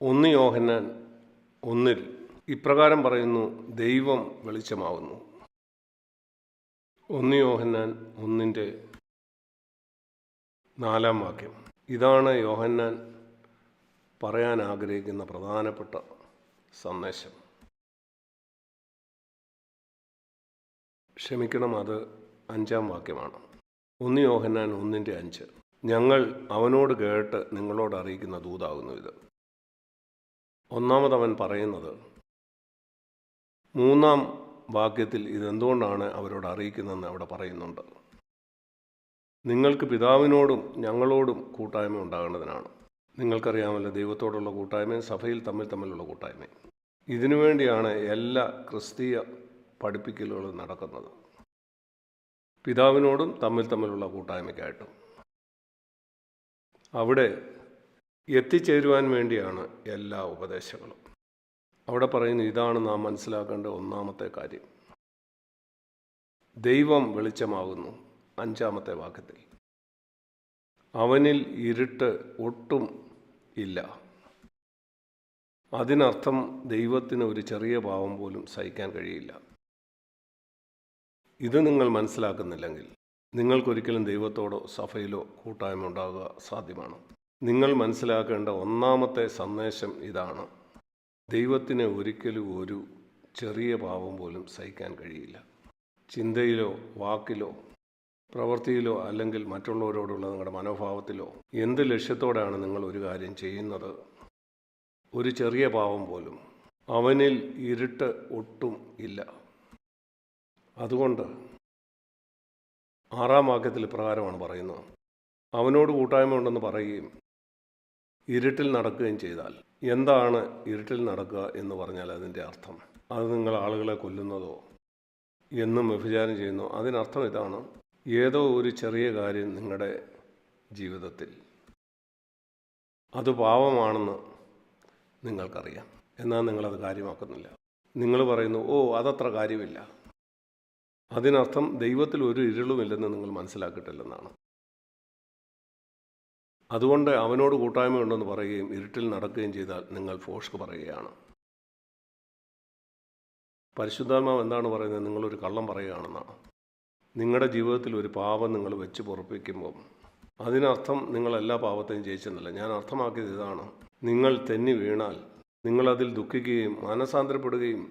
1 യോഹന്നാൻ 1 ഇപ്രകാരം പറയുന്നു, ദൈവം വെളിച്ചമാവുന്നു. 1 യോഹന്നാൻ 1:4 ഇതാണ് യോഹന്നാൻ പറയാൻ ആഗ്രഹിക്കുന്ന പ്രധാനപ്പെട്ട സന്ദേശം. ക്ഷമിക്കണം, അത് 5 വാക്യമാണ്. 1 യോഹന്നാൻ 1:5 ഞങ്ങൾ അവനോട് കേട്ട് നിങ്ങളോട് അറിയിക്കുന്ന ദൂതാകുന്നു ഇത്. ഒന്നാമത് അവൻ പറയുന്നത് 3 വാക്യത്തിൽ ഇതെന്തുകൊണ്ടാണ് അവരോട് അറിയിക്കുന്നതെന്ന് അവിടെ പറയുന്നുണ്ട്. നിങ്ങൾക്ക് പിതാവിനോടും ഞങ്ങളോടും കൂട്ടായ്മ ഉണ്ടാകേണ്ടതിനാണ്. നിങ്ങൾക്കറിയാമല്ലോ, ദൈവത്തോടുള്ള കൂട്ടായ്മയും സഭയിൽ തമ്മിലുള്ള കൂട്ടായ്മയും. ഇതിനുവേണ്ടിയാണ് എല്ലാ ക്രിസ്തീയ പഠിപ്പിക്കലുകളും നടക്കുന്നത്. പിതാവിനോടും തമ്മിലുള്ള കൂട്ടായ്മയ്ക്കായിട്ടും അവിടെ എത്തിച്ചേരുവാൻ വേണ്ടിയാണ് എല്ലാ ഉപദേശങ്ങളും. അവിടെ പറയുന്നു, ഇതാണ് നാം മനസ്സിലാക്കേണ്ട ഒന്നാമത്തെ കാര്യം. ദൈവം വെളിച്ചമാകുന്നു. 5 വാക്യത്തിൽ അവനിൽ ഇരുട്ട് ഒട്ടും ഇല്ല. അതിനർത്ഥം ദൈവത്തിന് ഒരു ചെറിയ പാവം പോലും സഹിക്കാൻ കഴിയില്ല. ഇത് നിങ്ങൾ മനസ്സിലാക്കുന്നില്ലെങ്കിൽ നിങ്ങൾക്കൊരിക്കലും ദൈവത്തോടോ സഭയിലോ കൂട്ടായ്മ ഉണ്ടാകുക സാധ്യമാണ്. നിങ്ങൾ മനസ്സിലാക്കേണ്ട ഒന്നാമത്തെ സന്ദേശം ഇതാണ്: ദൈവത്തിന് ഒരിക്കലും ഒരു ചെറിയ പാവം പോലും സഹിക്കാൻ കഴിയില്ല. ചിന്തയിലോ വാക്കിലോ പ്രവൃത്തിയിലോ അല്ലെങ്കിൽ മറ്റുള്ളവരോടുള്ള നിങ്ങളുടെ മനോഭാവത്തിലോ എന്ത് ലക്ഷ്യത്തോടെയാണ് നിങ്ങൾ ഒരു കാര്യം ചെയ്യുന്നത്, ഒരു ചെറിയ പാവം പോലും അവനിൽ ഇരുട്ട് ഒട്ടും ഇല്ല. അതുകൊണ്ട് 6 വാക്യത്തിൽ ഇപ്രകാരമാണ് പറയുന്നത്: അവനോട് കൂട്ടായ്മ ഉണ്ടെന്ന് പറയുകയും ഇരുട്ടിൽ നടക്കുകയും ചെയ്താൽ. എന്താണ് ഇരുട്ടിൽ നടക്കുക എന്ന് പറഞ്ഞാൽ അതിൻ്റെ അർത്ഥം? അത് നിങ്ങൾ ആളുകളെ കൊല്ലുന്നതോ എന്നും വ്യഭിചാരം ചെയ്യുന്നോ? അതിനർത്ഥം ഇതാണ്: ഏതോ ഒരു ചെറിയ കാര്യം നിങ്ങളുടെ ജീവിതത്തിൽ അത് പാവമാണെന്ന് നിങ്ങൾക്കറിയാം, എന്നാൽ നിങ്ങളത് കാര്യമാക്കുന്നില്ല. നിങ്ങൾ പറയുന്നു, ഓ അതത്ര കാര്യമില്ല. അതിനർത്ഥം ദൈവത്തിൽ ഒരു ഇരുളുമില്ലെന്ന് നിങ്ങൾ മനസ്സിലാക്കിയിട്ടില്ലെന്നാണ്. അതുകൊണ്ട് അവനോട് കൂട്ടായ്മയുണ്ടെന്ന് പറയുകയും ഇരുട്ടിൽ നടക്കുകയും ചെയ്താൽ നിങ്ങൾ ഫോഷ്ക്ക് പറയുകയാണ്. പരിശുദ്ധാത്മാവ് എന്താണ് പറയുന്നത്? നിങ്ങളൊരു കള്ളം പറയുകയാണെന്നാണ്. നിങ്ങളുടെ ജീവിതത്തിൽ ഒരു പാപം നിങ്ങൾ വെച്ച് പൊറപ്പിക്കുമ്പം അതിനർത്ഥം നിങ്ങൾ എല്ലാ പാപത്തെയും ജയിച്ചെന്നല്ല. ഞാൻ അർത്ഥമാക്കിയത് ഇതാണ്: നിങ്ങൾ തെന്നി വീണാൽ നിങ്ങളതിൽ ദുഃഖിക്കുകയും മാനസാന്തരപ്പെടുകയും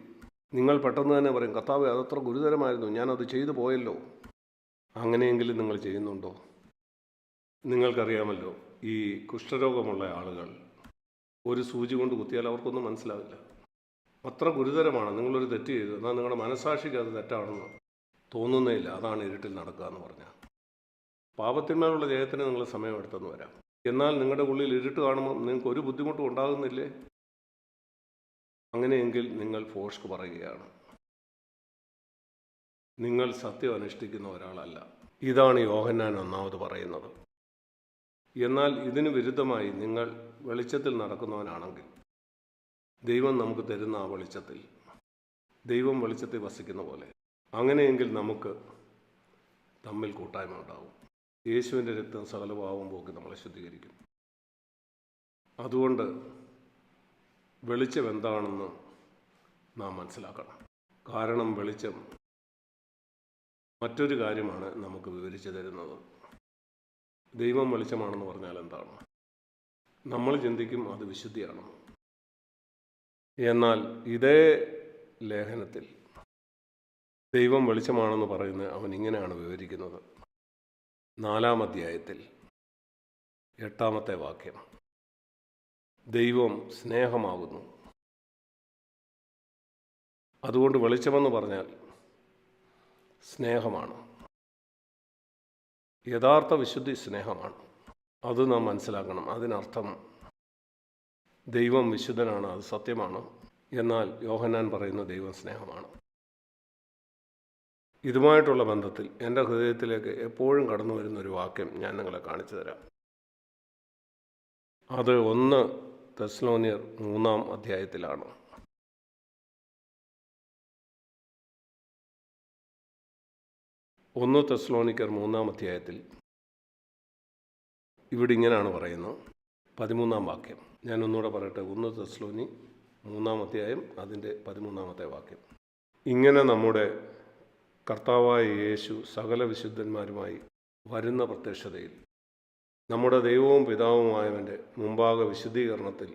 നിങ്ങൾ പെട്ടെന്ന് തന്നെ പറയും, കർത്താവേ അതത്ര ഗുരുതരമായിരുന്നു, ഞാനത് ചെയ്തു പോയല്ലോ. അങ്ങനെയെങ്കിലും നിങ്ങൾ ചെയ്യുന്നുണ്ടോ? നിങ്ങൾക്കറിയാമല്ലോ, ഈ കുഷ്ഠരോഗമുള്ള ആളുകൾ ഒരു സൂചി കൊണ്ട് കുത്തിയാൽ അവർക്കൊന്നും മനസ്സിലാവില്ല. അത്ര ഗുരുതരമാണ്. നിങ്ങളൊരു തെറ്റ് ചെയ്തു, എന്നാൽ നിങ്ങളുടെ മനസാക്ഷിക്ക് അത് തെറ്റാണെന്ന് തോന്നുന്നേ ഇല്ല. അതാണ് ഇരുട്ടിൽ നടക്കുക എന്ന് പറഞ്ഞാൽ. പാപത്തിന്മേലുള്ള ജയത്തിന് നിങ്ങൾ സമയമെടുത്തെന്ന് വരാം, എന്നാൽ നിങ്ങളുടെ ഉള്ളിൽ ഇരുട്ട് കാണുമ്പോൾ നിങ്ങൾക്ക് ഒരു ബുദ്ധിമുട്ടും ഉണ്ടാകുന്നില്ലേ? അങ്ങനെയെങ്കിൽ നിങ്ങൾ ഫോഷ്ക്ക് പറയുകയാണ്, നിങ്ങൾ സത്യം അനുഷ്ഠിക്കുന്ന ഒരാളല്ല. ഇതാണ് യോഹന്നാൻ 1 പറയുന്നത്. എന്നാൽ ഇതിന് വിരുദ്ധമായി നിങ്ങൾ വെളിച്ചത്തിൽ നടക്കുന്നവനാണെങ്കിൽ, ദൈവം നമുക്ക് തരുന്ന ആ വെളിച്ചത്തിൽ, ദൈവം വെളിച്ചത്തിൽ വസിക്കുന്ന പോലെ, അങ്ങനെയെങ്കിൽ നമുക്ക് തമ്മിൽ കൂട്ടായ്മ ഉണ്ടാകും. യേശുവിൻ്റെ രക്തം സകല പാപവും പോക്കി നമ്മളെ ശുദ്ധീകരിക്കും. അതുകൊണ്ട് വെളിച്ചം എന്താണെന്ന് നാം മനസ്സിലാക്കണം. കാരണം വെളിച്ചം മറ്റൊരു കാര്യമാണ് നമുക്ക് വിവരിച്ചു തരുന്നത്. ദൈവം വെളിച്ചമാണെന്ന് പറഞ്ഞാൽ എന്താണ്? നമ്മൾ ചിന്തിക്കും അത് വിശുദ്ധിയാണ്. എന്നാൽ ഇതേ ലേഖനത്തിൽ ദൈവം വെളിച്ചമാണെന്ന് പറയുന്നത് അവൻ ഇങ്ങനെയാണ് വിവരിക്കുന്നത്. 4 അധ്യായത്തിൽ 8 വാക്യം: ദൈവം സ്നേഹമാകുന്നു. അതുകൊണ്ട് വെളിച്ചമെന്ന് പറഞ്ഞാൽ സ്നേഹമാണ്. യഥാർത്ഥ വിശുദ്ധി സ്നേഹമാണ്. അത് നാം മനസ്സിലാക്കണം. അതിനർത്ഥം ദൈവം വിശുദ്ധനാണ്, അത് സത്യമാണ്. എന്നാൽ യോഹന്നാൻ പറയുന്ന ദൈവം സ്നേഹമാണ്. ഇതുമായിട്ടുള്ള ബന്ധത്തിൽ എൻ്റെ ഹൃദയത്തിലേക്ക് എപ്പോഴും കടന്നു വരുന്നൊരു വാക്യം ഞാൻ നിങ്ങളെ കാണിച്ചു തരാം. അത് 1 തെസ്സലോനിയർ 3 അധ്യായത്തിലാണ്. 1 തെസ്സലോനിക്കർ 3 അധ്യായത്തിൽ ഇവിടെ ഇങ്ങനെയാണ് പറയുന്നത്. 13 വാക്യം: ഞാൻ ഒന്നുകൂടെ പറയട്ടെ, 1 തെസ്സലോനി 3-ാം അധ്യായം അതിൻ്റെ 13-ാമത്തെ വാക്യം. ഇങ്ങനെ നമ്മുടെ കർത്താവായ യേശു സകല വിശുദ്ധന്മാരുമായി വരുന്ന പ്രത്യക്ഷതയിൽ നമ്മുടെ ദൈവവും പിതാവുമായവൻ്റെ മുമ്പാകെ വിശുദ്ധീകരണത്തിൽ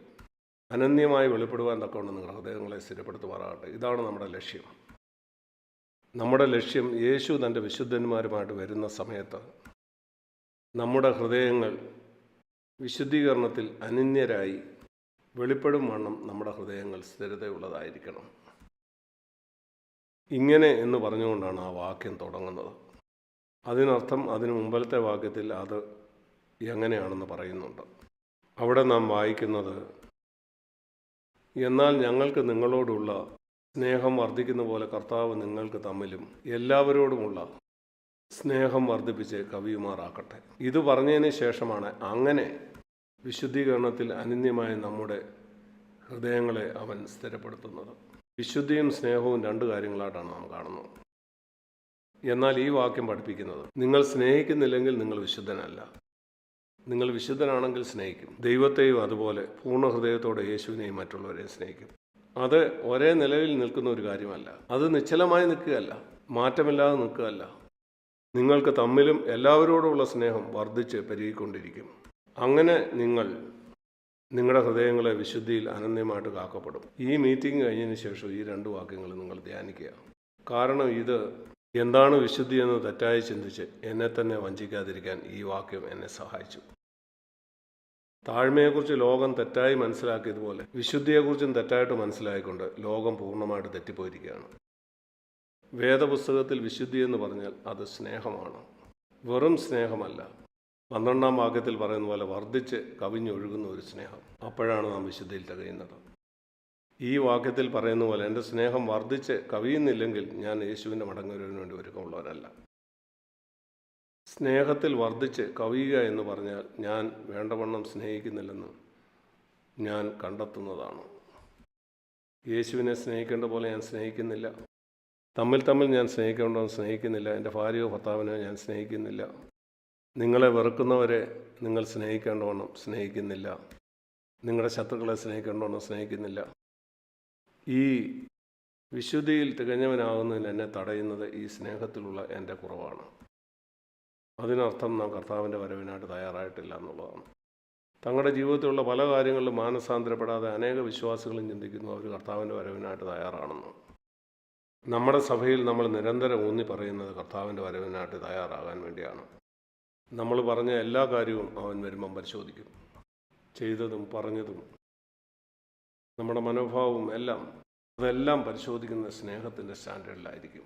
അനന്യമായി വെളിപ്പെടുവാൻ തക്കവണ്ണം നിങ്ങളുടെ ഹൃദയങ്ങളെ സ്ഥിരപ്പെടുത്തുമാറാകട്ടെ. ഇതാണ് നമ്മുടെ ലക്ഷ്യം. നമ്മുടെ ലക്ഷ്യം യേശു തൻ്റെ വിശുദ്ധന്മാരുമായിട്ട് വരുന്ന സമയത്ത് നമ്മുടെ ഹൃദയങ്ങൾ വിശുദ്ധീകരണത്തിൽ അനന്യരായി വെളിപ്പെടും വണ്ണം നമ്മുടെ ഹൃദയങ്ങൾ സ്ഥിരതയുള്ളതായിരിക്കണം. ഇങ്ങനെ എന്ന് പറഞ്ഞുകൊണ്ടാണ് ആ വാക്യം തുടങ്ങുന്നത്. അതിനർത്ഥം അതിന് മുമ്പലത്തെ വാക്യത്തിൽ അത് എങ്ങനെയാണെന്ന് പറയുന്നുണ്ട്. അവിടെ നാം വായിക്കുന്നത്, എന്നാൽ ഞങ്ങൾക്ക് നിങ്ങളോടുള്ള സ്നേഹം വർദ്ധിക്കുന്ന പോലെ കർത്താവ് നിങ്ങൾക്ക് തമ്മിലും എല്ലാവരോടുമുള്ള സ്നേഹം വർദ്ധിപ്പിച്ച് കവിയുമാറാക്കട്ടെ. ഇത് പറഞ്ഞതിന് ശേഷമാണ് അങ്ങനെ വിശുദ്ധീകരണത്തിൽ അനന്യമായ നമ്മുടെ ഹൃദയങ്ങളെ അവൻ സ്ഥിരപ്പെടുത്തുന്നത്. വിശുദ്ധിയും സ്നേഹവും 2 കാര്യങ്ങളായിട്ടാണ് നാം കാണുന്നത്. എന്നാൽ ഈ വാക്യം പഠിപ്പിക്കുന്നത്, നിങ്ങൾ സ്നേഹിക്കുന്നില്ലെങ്കിൽ നിങ്ങൾ വിശുദ്ധനല്ല. നിങ്ങൾ വിശുദ്ധനാണെങ്കിൽ സ്നേഹിക്കും. ദൈവത്തെയും അതുപോലെ പൂർണ്ണ ഹൃദയത്തോടെ യേശുവിനെയും മറ്റുള്ളവരെയും സ്നേഹിക്കും. അത് ഒരേ നിലയിൽ നിൽക്കുന്ന ഒരു കാര്യമല്ല. അത് നിശ്ചലമായി നിൽക്കുകയല്ല, മാറ്റമില്ലാതെ നിൽക്കുകയല്ല. നിങ്ങൾക്ക് തമ്മിലും എല്ലാവരോടുമുള്ള സ്നേഹം വർദ്ധിച്ച് പെരുകിക്കൊണ്ടിരിക്കും. അങ്ങനെ നിങ്ങളുടെ ഹൃദയങ്ങളെ വിശുദ്ധിയിൽ അനന്യമായിട്ട് കാക്കപ്പെടും. ഈ മീറ്റിംഗ് കഴിഞ്ഞതിന് ശേഷം ഈ 2 വാക്യങ്ങൾ നിങ്ങൾ ധ്യാനിക്കുക. കാരണം ഇത് എന്താണ് വിശുദ്ധി എന്ന് തെറ്റായി ചിന്തിച്ച് എന്നെ തന്നെ വഞ്ചിക്കാതിരിക്കാൻ ഈ വാക്യം എന്നെ സഹായിച്ചു. താഴ്മയെക്കുറിച്ച് ലോകം തെറ്റായി മനസ്സിലാക്കിയതുപോലെ വിശുദ്ധിയെക്കുറിച്ചും തെറ്റായിട്ട് മനസ്സിലായിക്കൊണ്ട് ലോകം പൂർണ്ണമായിട്ട് തെറ്റിപ്പോയിരിക്കുകയാണ്. വേദപുസ്തകത്തിൽ വിശുദ്ധി എന്ന് പറഞ്ഞാൽ അത് സ്നേഹമാണ്, വെറും സ്നേഹമല്ല. 12-ാം വാക്യത്തിൽ പറയുന്ന പോലെ വർദ്ധിച്ച് കവിഞ്ഞൊഴുകുന്ന ഒരു സ്നേഹം. അപ്പോഴാണ് നാം വിശുദ്ധിയിൽ തികയുന്നത്. ഈ വാക്യത്തിൽ പറയുന്ന പോലെ എൻ്റെ സ്നേഹം വർദ്ധിച്ച് കവിയുന്നില്ലെങ്കിൽ ഞാൻ യേശുവിൻ്റെ മടങ്ങുവരവിന് വേണ്ടി ഒരുക്കമുള്ളവരല്ല. സ്നേഹത്തിൽ വർദ്ധിച്ച് കവിയുക എന്ന് പറഞ്ഞാൽ ഞാൻ വേണ്ടവണ്ണം സ്നേഹിക്കുന്നില്ലെന്ന് ഞാൻ കണ്ടെത്തുന്നതാണ്. യേശുവിനെ സ്നേഹിക്കേണ്ട പോലെ ഞാൻ സ്നേഹിക്കുന്നില്ല. തമ്മിൽ ഞാൻ സ്നേഹിക്കേണ്ടവണ്ണം സ്നേഹിക്കുന്നില്ല. എൻ്റെ ഭാര്യയോ ഭർത്താവിനോ ഞാൻ സ്നേഹിക്കുന്നില്ല. നിങ്ങളെ വെറുക്കുന്നവരെ നിങ്ങൾ സ്നേഹിക്കേണ്ടവണ്ണം സ്നേഹിക്കുന്നില്ല. നിങ്ങളുടെ ശത്രുക്കളെ സ്നേഹിക്കേണ്ടവണ്ണം സ്നേഹിക്കുന്നില്ല. ഈ വിശുദ്ധിയിൽ തികഞ്ഞവനാകുന്നതിന് എന്നെ തടയുന്നത് ഈ സ്നേഹത്തിലുള്ള എൻ്റെ കുറവാണ്. അതിനർത്ഥം നാം കർത്താവിൻ്റെ വരവിനായിട്ട് തയ്യാറായിട്ടില്ല എന്നുള്ളതാണ്. തങ്ങളുടെ ജീവിതത്തിലുള്ള പല കാര്യങ്ങളിലും മാനസാന്തരപ്പെടാതെ അനേക വിശ്വാസികളും ചിന്തിക്കുന്നു അവർ കർത്താവിൻ്റെ വരവിനായിട്ട് തയ്യാറാണെന്ന്. നമ്മുടെ സഭയിൽ നമ്മൾ നിരന്തരം ഊന്നി പറയുന്നത് കർത്താവിൻ്റെ വരവിനായിട്ട് തയ്യാറാകാൻ വേണ്ടിയാണ്. നമ്മൾ പറഞ്ഞ എല്ലാ കാര്യവും അവൻ വരുമ്പം പരിശോധിക്കും. ചെയ്തതും പറഞ്ഞതും നമ്മുടെ മനോഭാവവും അതെല്ലാം പരിശോധിക്കുന്ന സ്നേഹത്തിൻ്റെ സ്റ്റാൻഡേർഡിലായിരിക്കും.